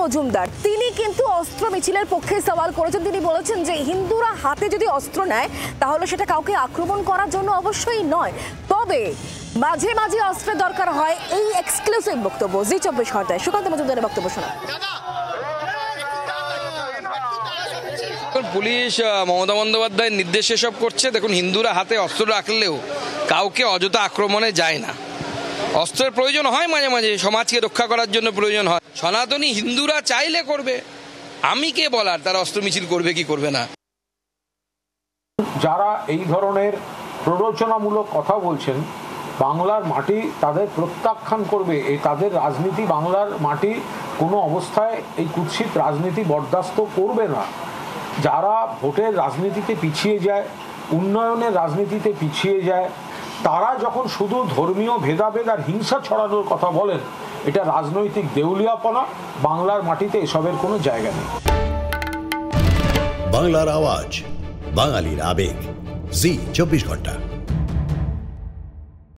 মজুমদার তিনি কিন্তু অস্ত্র মিছিলের পক্ষে সওয়াল করেছেন। তিনি বলেছেন যে হিন্দুরা হাতে যদি অস্ত্র নেয় তাহলে সেটা কাউকে আক্রমণ করার জন্য অবশ্যই নয়, তবে মাঝে মাঝে অস্ত্রের দরকার হয়। এই এক্সক্লুসিভ বক্তব্য জি 24 ঘন্টায় সুকান্ত মজুমদারের বক্তব্য শোনা। পুলিশ মমতা বন্দ্যোপাধ্যায়ের নির্দেশে সব করছে। দেখুন, হিন্দুরা হাতে অস্ত্র রাখলেও কাউকে অযথা আক্রমণে যায় না। অস্ত্রের প্রয়োজন হয় মাঝে মাঝে, সমাজকে রক্ষা করার জন্য প্রয়োজন হয়। সনাতনী হিন্দুরা চাইলে করবে, আমি কে বলার তারা অস্ত্র মিছিল করবে কি করবে না। যারা এই ধরনের প্ররোচনামূলক কথা বলছেন, বাংলার মাটি তাদের প্রত্যাখ্যান করবে। এই তাদের রাজনীতি, বাংলার মাটি কোনো অবস্থায় এই কুৎসিত রাজনীতি বরদাস্ত করবে না। যারা ভোটের রাজনীতিতে পিছিয়ে যায়, উন্নয়নের রাজনীতিতে পিছিয়ে যায়, তারা যখন শুধু ধর্মীয় ভেদাভেদ আর হিংসা ছড়ানোর কথা বলেন, এটা রাজনৈতিক দেউলিয়াপনা। বাংলার মাটিতে এসবের কোনো জায়গা নেই। বাংলার আওয়াজ, বাঙালির আবেগ, জি 24 ঘন্টা।